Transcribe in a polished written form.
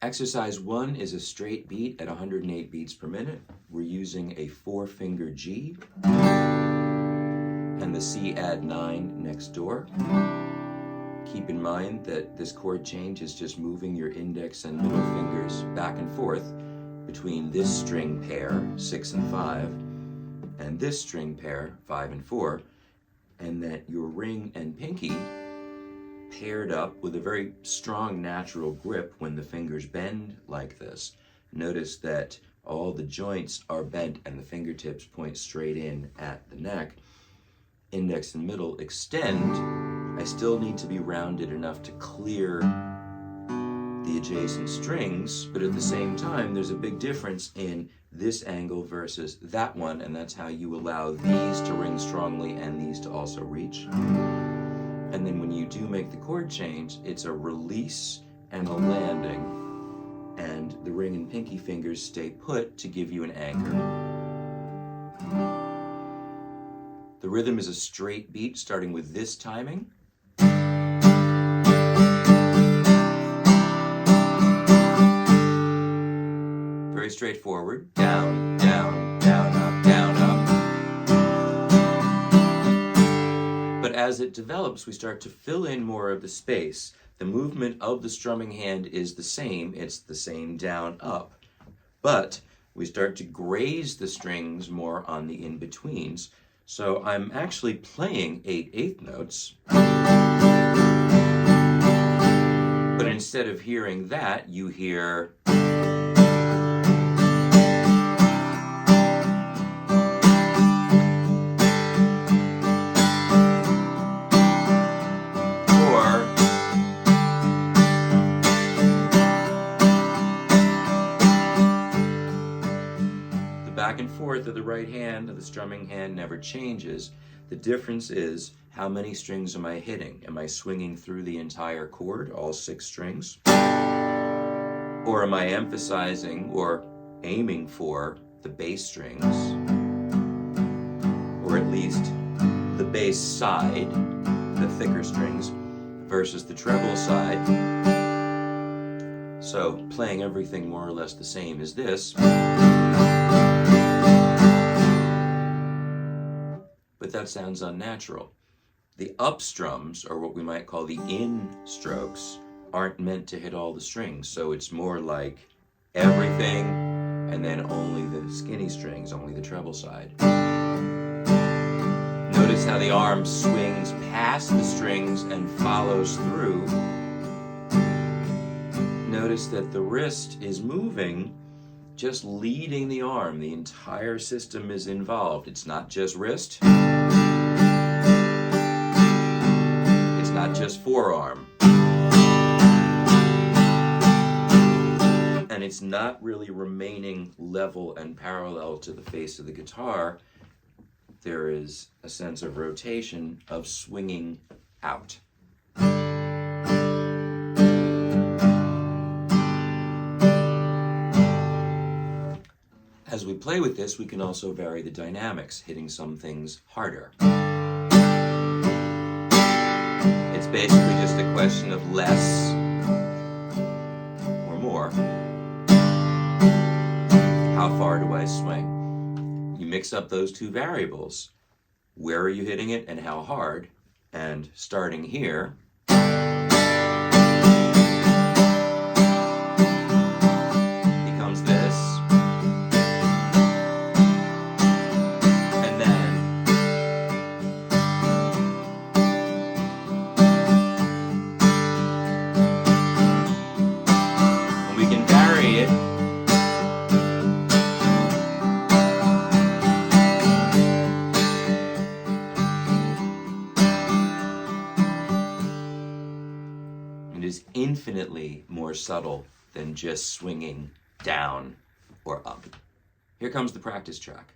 Exercise 1 is a straight beat at 108 beats per minute. We're using a 4-finger G and the Cadd9 next door. Keep in mind that this chord change is just moving your index and middle fingers back and forth between this string pair, 6 and 5, and this string pair, 5 and 4, and that your ring and pinky paired up with a very strong natural grip when the fingers bend like this. Notice that all the joints are bent and the fingertips point straight in at the neck. Index and middle extend. I still need to be rounded enough to clear the adjacent strings, but at the same time there's a big difference in this angle versus that one, and that's how you allow these to ring strongly and these to also reach. And then when you do make the chord change, it's a release and a landing, and the ring and pinky fingers stay put to give you an anchor. The rhythm is a straight beat starting with this timing. Very straightforward. Down, down, down, up, down, up. But as it develops, we start to fill in more of the space. The movement of the strumming hand is the same. It's the same down, up. But we start to graze the strings more on the in-betweens. So I'm actually playing 8/8 notes. But instead of hearing that, you hear... back and forth of the right hand of the strumming hand never changes. The difference is how many strings am I hitting? Am I swinging through the entire chord, all 6 strings? Or am I emphasizing or aiming for the bass strings? Or at least the bass side, the thicker strings, versus the treble side. So playing everything more or less the same as this. But that sounds unnatural. The up strums, or what we might call the in strokes, aren't meant to hit all the strings, so it's more like everything and then only the skinny strings, only the treble side. Notice how the arm swings past the strings and follows through. Notice that the wrist is moving, just leading the arm. The entire system is involved. It's not just wrist. It's not just forearm. And it's not really remaining level and parallel to the face of the guitar. There is a sense of rotation, of swinging out. As we play with this, we can also vary the dynamics, hitting some things harder. It's basically just a question of less or more. How far do I swing? You mix up those two variables. Where are you hitting it and how hard? And starting here, becomes this. We can vary it. It is infinitely more subtle than just swinging down or up. Here comes the practice track.